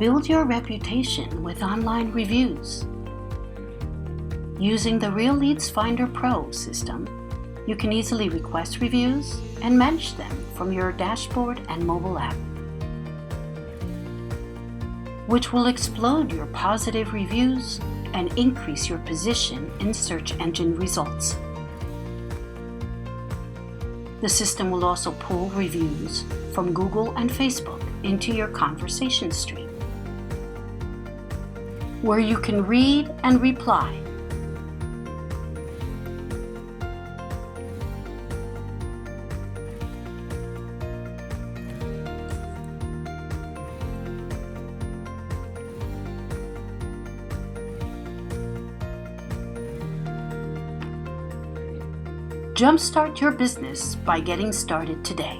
Build your reputation with online reviews. Using the Real Leads Finder Pro system, you can easily request reviews and manage them from your dashboard and mobile app, which will explode your positive reviews and increase your position in search engine results. The system will also pull reviews from Google and Facebook into your conversation stream, where you can read and reply. Jumpstart your business by getting started today.